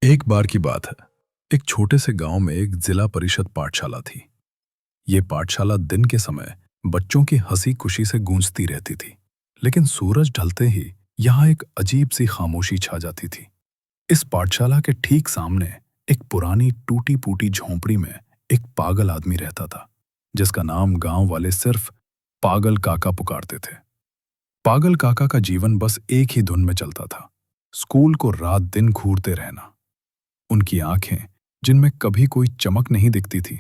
एक बार की बात है। एक छोटे से गांव में एक जिला परिषद पाठशाला थी। ये पाठशाला दिन के समय बच्चों की हंसी खुशी से गूंजती रहती थी, लेकिन सूरज ढलते ही यहाँ एक अजीब सी खामोशी छा जाती थी। इस पाठशाला के ठीक सामने एक पुरानी टूटी फूटी झोंपड़ी में एक पागल आदमी रहता था, जिसका नाम गांव वाले सिर्फ पागल काका पुकारते थे। पागल काका का जीवन बस एक ही धुन में चलता था, स्कूल को रात दिन घूरते रहना। उनकी आंखें, जिनमें कभी कोई चमक नहीं दिखती थी,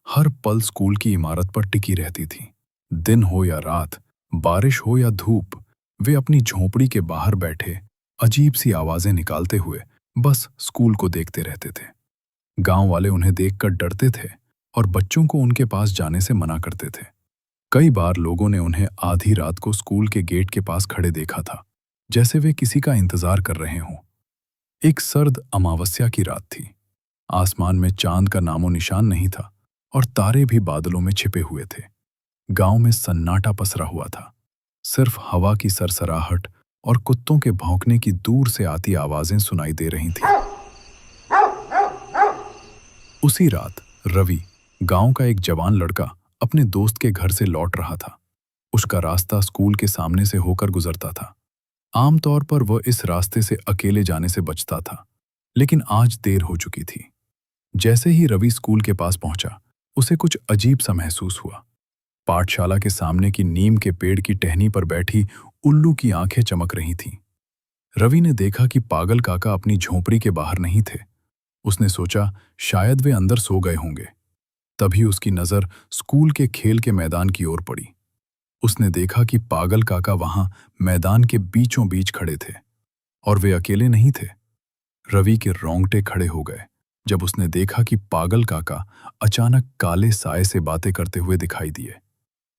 हर पल स्कूल की इमारत पर टिकी रहती थी। दिन हो या रात, बारिश हो या धूप, वे अपनी झोंपड़ी के बाहर बैठे अजीब सी आवाजें निकालते हुए बस स्कूल को देखते रहते थे। गांव वाले उन्हें देखकर डरते थे और बच्चों को उनके पास जाने से मना करते थे। कई बार लोगों ने उन्हें आधी रात को स्कूल के गेट के पास खड़े देखा था, जैसे वे किसी का इंतजार कर रहे हों। एक सर्द अमावस्या की रात थी। आसमान में चांद का नामो निशान नहीं था और तारे भी बादलों में छिपे हुए थे। गांव में सन्नाटा पसरा हुआ था। सिर्फ हवा की सरसराहट और कुत्तों के भौंकने की दूर से आती आवाजें सुनाई दे रही थीं। उसी रात रवि, गांव का एक जवान लड़का, अपने दोस्त के घर से लौट रहा था। उसका रास्ता स्कूल के सामने से होकर गुजरता था। आमतौर पर वह इस रास्ते से अकेले जाने से बचता था, लेकिन आज देर हो चुकी थी। जैसे ही रवि स्कूल के पास पहुंचा, उसे कुछ अजीब सा महसूस हुआ। पाठशाला के सामने की नीम के पेड़ की टहनी पर बैठी उल्लू की आंखें चमक रही थीं। रवि ने देखा कि पागल काका अपनी झोंपड़ी के बाहर नहीं थे। उसने सोचा शायद वे अंदर सो गए होंगे। तभी उसकी नजर स्कूल के खेल के मैदान की ओर पड़ी। उसने देखा कि पागल काका वहां मैदान के बीचों बीच खड़े थे और वे अकेले नहीं थे। रवि के रोंगटे खड़े हो गए जब उसने देखा कि पागल काका अचानक काले साए से बातें करते हुए दिखाई दिए।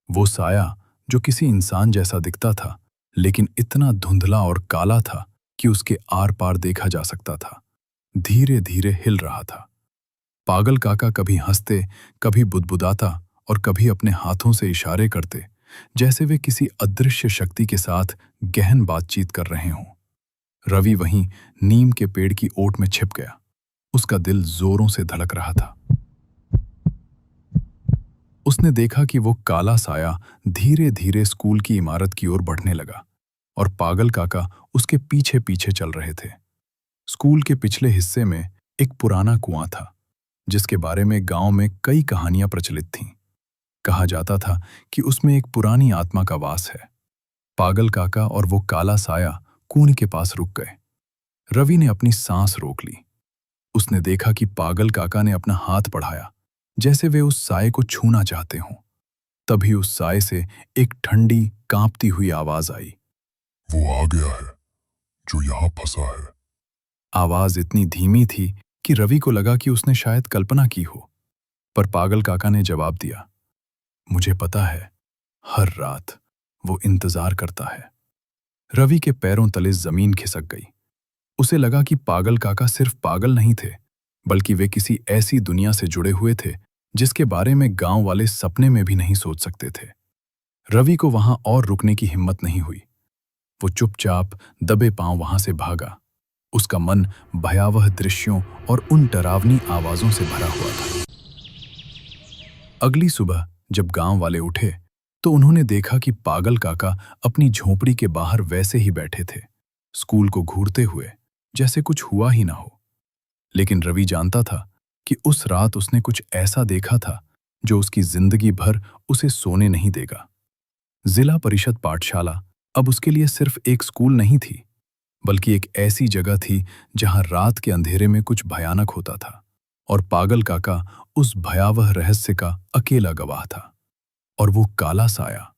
वो साया, जो किसी इंसान जैसा दिखता था, लेकिन इतना धुंधला और काला था कि उसके आर पार देखा जा सकता था, धीरे धीरे हिल रहा था। पागल काका कभी हंसते, कभी बुदबुदाता और कभी अपने हाथों से इशारे करते, जैसे वे किसी अदृश्य शक्ति के साथ गहन बातचीत कर रहे हों। रवि वहीं नीम के पेड़ की ओट में छिप गया। उसका दिल जोरों से धड़क रहा था। उसने देखा कि वो काला साया धीरे धीरे स्कूल की इमारत की ओर बढ़ने लगा और पागल काका उसके पीछे पीछे चल रहे थे। स्कूल के पिछले हिस्से में एक पुराना कुआं था, जिसके बारे में गांव में कई कहानियां प्रचलित थीं। कहा जाता था कि उसमें एक पुरानी आत्मा का वास है। पागल काका और वो काला साया कुएं के पास रुक गए। रवि ने अपनी सांस रोक ली। उसने देखा कि पागल काका ने अपना हाथ बढ़ाया, जैसे वे उस साए को छूना चाहते हों। तभी उस साए से एक ठंडी, कांपती हुई आवाज आई। वो आ गया है जो यहां फंसा है। आवाज इतनी धीमी थी कि रवि को लगा कि उसने शायद कल्पना की हो, पर पागल काका ने जवाब दिया, मुझे पता है, हर रात वो इंतजार करता है। रवि के पैरों तले जमीन खिसक गई। उसे लगा कि पागल काका सिर्फ पागल नहीं थे, बल्कि वे किसी ऐसी दुनिया से जुड़े हुए थे जिसके बारे में गांव वाले सपने में भी नहीं सोच सकते थे। रवि को वहां और रुकने की हिम्मत नहीं हुई। वो चुपचाप दबे पांव वहां से भागा। उसका मन भयावह दृश्यों और उन डरावनी आवाजों से भरा हुआ था। अगली सुबह जब गांव वाले उठे तो उन्होंने देखा कि पागल काका अपनी झोंपड़ी के बाहर वैसे ही बैठे थे, स्कूल को घूरते हुए, जैसे कुछ हुआ ही ना हो। लेकिन रवि जानता था कि उस रात उसने कुछ ऐसा देखा था जो उसकी जिंदगी भर उसे सोने नहीं देगा। जिला परिषद पाठशाला अब उसके लिए सिर्फ एक स्कूल नहीं थी, बल्कि एक ऐसी जगह थी जहां रात के अंधेरे में कुछ भयानक होता था और पागल काका उस भयावह रहस्य का अकेला गवाह था। और वो काला साया,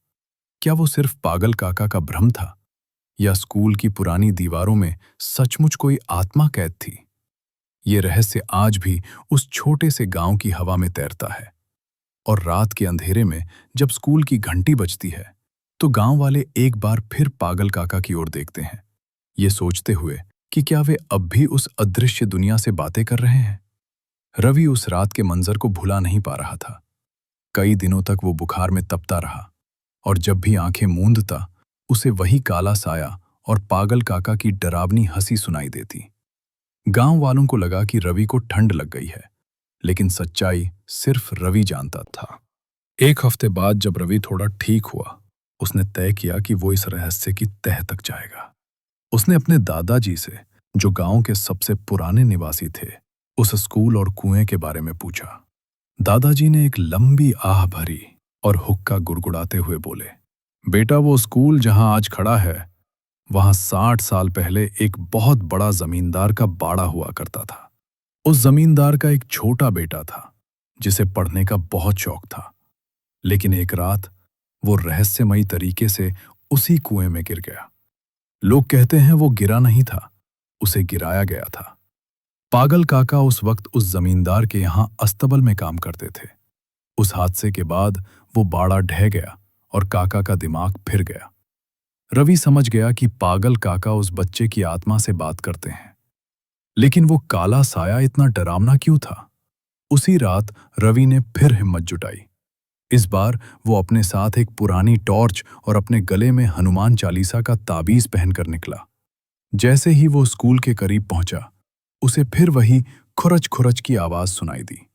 क्या वो सिर्फ पागल काका का भ्रम था, या स्कूल की पुरानी दीवारों में सचमुच कोई आत्मा कैद थी? ये रहस्य आज भी उस छोटे से गांव की हवा में तैरता है। और रात के अंधेरे में जब स्कूल की घंटी बजती है तो गांव वाले एक बार फिर पागल काका की ओर देखते हैं, ये सोचते हुए कि क्या वे अब भी उस अदृश्य दुनिया से बातें कर रहे हैं। रवि उस रात के मंजर को भुला नहीं पा रहा था। कई दिनों तक वो बुखार में तपता रहा और जब भी आंखें मूंदता उसे वही काला साया और पागल काका की डरावनी हंसी सुनाई देती। गांव वालों को लगा कि रवि को ठंड लग गई है, लेकिन सच्चाई सिर्फ रवि जानता था। एक हफ्ते बाद जब रवि थोड़ा ठीक हुआ, उसने तय किया कि वो इस रहस्य की तह तक जाएगा। उसने अपने दादाजी से, जो गांव के सबसे पुराने निवासी थे, उस स्कूल और कुएं के बारे में पूछा। दादाजी ने एक लंबी आह भरी और हुक्का गुड़गुड़ाते हुए बोले, बेटा, वो स्कूल जहां आज खड़ा है, वहां 60 साल पहले एक बहुत बड़ा जमींदार का बाड़ा हुआ करता था। उस जमींदार का एक छोटा बेटा था, जिसे पढ़ने का बहुत शौक था। लेकिन एक रात वो रहस्यमयी तरीके से उसी कुएं में गिर गया। लोग कहते हैं वो गिरा नहीं था, उसे गिराया गया था। पागल काका उस वक्त उस जमींदार के यहां अस्तबल में काम करते थे। उस हादसे के बाद वो बाड़ा ढह गया और काका का दिमाग फिर गया। रवि समझ गया कि पागल काका उस बच्चे की आत्मा से बात करते हैं। लेकिन वो काला साया इतना डरावना क्यों था? उसी रात रवि ने फिर हिम्मत जुटाई। इस बार वो अपने साथ एक पुरानी टॉर्च और अपने गले में हनुमान चालीसा का ताबीज पहनकर निकला। जैसे ही वो स्कूल के करीब पहुंचा, उसे फिर वही खुरच खुरच की आवाज सुनाई दी।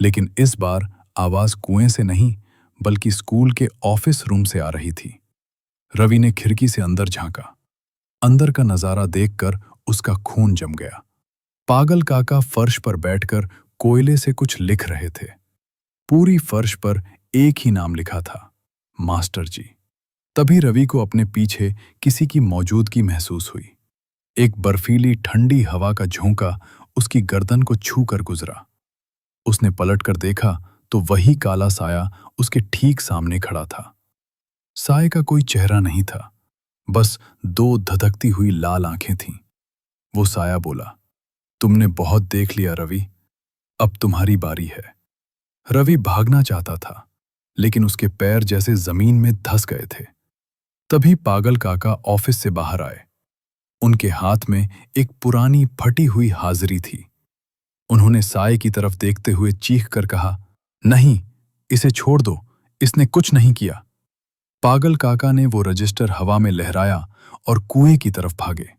लेकिन इस बार आवाज कुएं से नहीं, बल्कि स्कूल के ऑफिस रूम से आ रही थी। रवि ने खिड़की से अंदर झांका। अंदर का नजारा देखकर उसका खून जम गया। पागल काका फर्श पर बैठकर कोयले से कुछ लिख रहे थे। पूरी फर्श पर एक ही नाम लिखा था, मास्टर जी। तभी रवि को अपने पीछे किसी की मौजूदगी महसूस हुई। एक बर्फीली ठंडी हवा का झोंका उसकी गर्दन को छू कर गुजरा। उसने पलटकर देखा तो वही काला साया उसके ठीक सामने खड़ा था। साये का कोई चेहरा नहीं था, बस दो धधकती हुई लाल आंखें थीं। वो साया बोला, तुमने बहुत देख लिया रवि, अब तुम्हारी बारी है। रवि भागना चाहता था, लेकिन उसके पैर जैसे जमीन में धंस गए थे। तभी पागल काका ऑफिस से बाहर आए। उनके हाथ में एक पुरानी फटी हुई हाजिरी थी। उन्होंने साये की तरफ देखते हुए चीख कर कहा, नहीं, इसे छोड़ दो, इसने कुछ नहीं किया। पागल काका ने वो रजिस्टर हवा में लहराया और कुएं की तरफ भागे।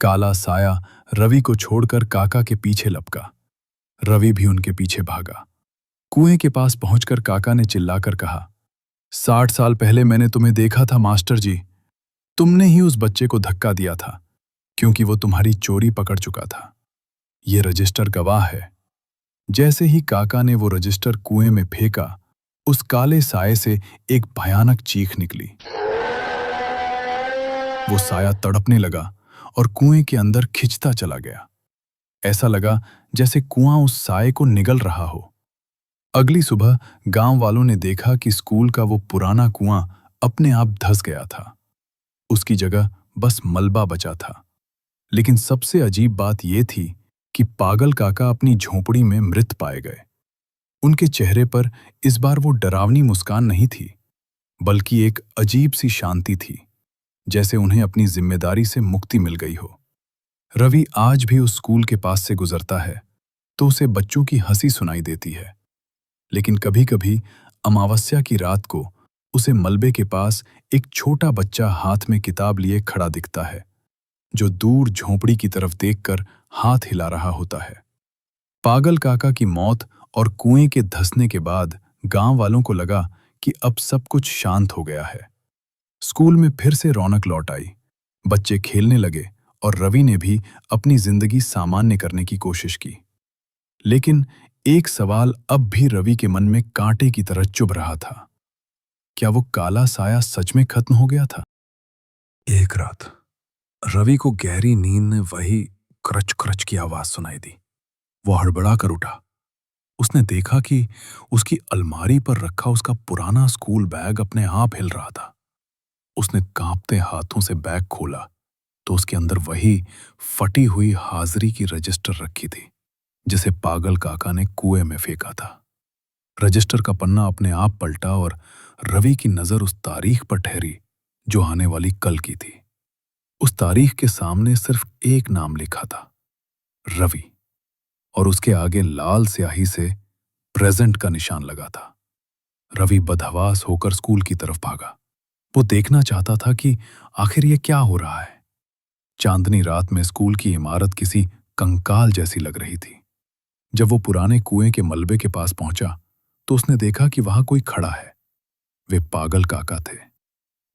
काला साया रवि को छोड़कर काका के पीछे लपका। रवि भी उनके पीछे भागा। कुएं के पास पहुंचकर काका ने चिल्लाकर कहा, 60 साल पहले मैंने तुम्हें देखा था मास्टर जी। तुमने ही उस बच्चे को धक्का दिया था, क्योंकि वो तुम्हारी चोरी पकड़ चुका था। ये रजिस्टर गवाह है। जैसे ही काका ने वो रजिस्टर कुएं में फेंका, उस काले साये से एक भयानक चीख निकली। वो साया तड़पने लगा और कुएं के अंदर खिंचता चला गया। ऐसा लगा जैसे कुआं उस साये को निगल रहा हो। अगली सुबह गांव वालों ने देखा कि स्कूल का वो पुराना कुआं अपने आप धंस गया था। उसकी जगह बस मलबा बचा था। लेकिन सबसे अजीब बात यह थी कि पागल काका अपनी झोंपड़ी में मृत पाए गए। उनके चेहरे पर इस बार वो डरावनी मुस्कान नहीं थी, बल्कि एक अजीब सी शांति थी, जैसे उन्हें अपनी जिम्मेदारी से मुक्ति मिल गई हो। रवि आज भी उस स्कूल के पास से गुजरता है तो उसे बच्चों की हंसी सुनाई देती है। लेकिन कभी-कभी अमावस्या की रात को उसे मलबे के पास एक छोटा बच्चा हाथ में किताब लिए खड़ा दिखता है, जो दूर झोंपड़ी की तरफ देखकर हाथ हिला रहा होता है। पागल काका की मौत और कुएं के धंसने के बाद गांव वालों को लगा कि अब सब कुछ शांत हो गया है। स्कूल में फिर से रौनक लौट आई। बच्चे खेलने लगे और रवि ने भी अपनी जिंदगी सामान्य करने की कोशिश की। लेकिन एक सवाल अब भी रवि के मन में कांटे की तरह चुभ रहा था। क्या वो काला साया सच में खत्म हो गया था? एक रात रवि को गहरी नींद में वही क्रच क्रच की आवाज सुनाई दी। वो हड़बड़ा कर उठा। उसने देखा कि उसकी अलमारी पर रखा उसका पुराना स्कूल बैग अपने आप हिल रहा था। उसने कांपते हाथों से बैग खोला तो उसके अंदर वही फटी हुई हाजिरी की रजिस्टर रखी थी, जिसे पागल काका ने कुएं में फेंका था। रजिस्टर का पन्ना अपने आप पलटा और रवि की नजर उस तारीख पर ठहरी जो आने वाली कल की थी। उस तारीख के सामने सिर्फ एक नाम लिखा था, रवि, और उसके आगे लाल स्याही से प्रेजेंट का निशान लगा था। रवि बदहवास होकर स्कूल की तरफ भागा। वो देखना चाहता था कि आखिर ये क्या हो रहा है। चांदनी रात में स्कूल की इमारत किसी कंकाल जैसी लग रही थी। जब वो पुराने कुएं के मलबे के पास पहुंचा तो उसने देखा कि वहां कोई खड़ा है। वे पागल काका थे,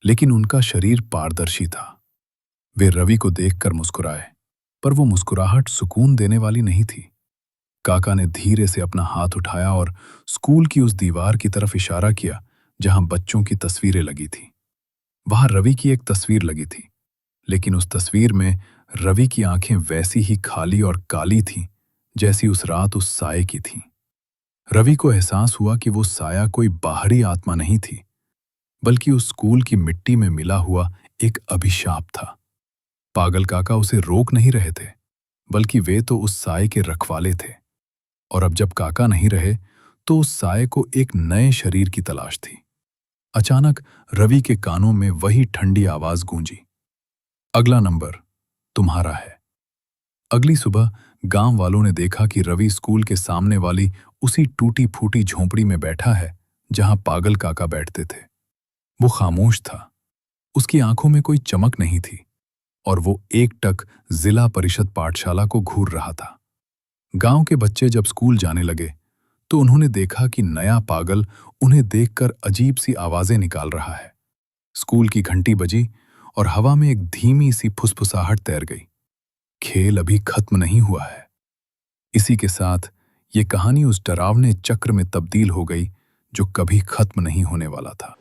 लेकिन उनका शरीर पारदर्शी था। वे रवि को देखकर मुस्कुराए, पर वो मुस्कुराहट सुकून देने वाली नहीं थी। काका ने धीरे से अपना हाथ उठाया और स्कूल की उस दीवार की तरफ इशारा किया जहां बच्चों की तस्वीरें लगी थी। वहां रवि की एक तस्वीर लगी थी, लेकिन उस तस्वीर में रवि की आंखें वैसी ही खाली और काली थीं जैसी उस रात उस साये की थीं। रवि को एहसास हुआ कि वो साया कोई बाहरी आत्मा नहीं थी, बल्कि उस स्कूल की मिट्टी में मिला हुआ एक अभिशाप था। पागल काका उसे रोक नहीं रहे थे, बल्कि वे तो उस साये के रखवाले थे। और अब जब काका नहीं रहे तो उस साये को एक नए शरीर की तलाश थी। अचानक रवि के कानों में वही ठंडी आवाज गूंजी, अगला नंबर तुम्हारा है। अगली सुबह गांव वालों ने देखा कि रवि स्कूल के सामने वाली उसी टूटी फूटी झोंपड़ी में बैठा है जहां पागल काका बैठते थे। वो खामोश था, उसकी आंखों में कोई चमक नहीं थी और वो एकटक जिला परिषद पाठशाला को घूर रहा था। गांव के बच्चे जब स्कूल जाने लगे तो उन्होंने देखा कि नया पागल उन्हें देखकर अजीब सी आवाजें निकाल रहा है। स्कूल की घंटी बजी और हवा में एक धीमी सी फुसफुसाहट तैर गई। खेल अभी खत्म नहीं हुआ है। इसी के साथ ये कहानी उस डरावने चक्र में तब्दील हो गई जो कभी खत्म नहीं होने वाला था।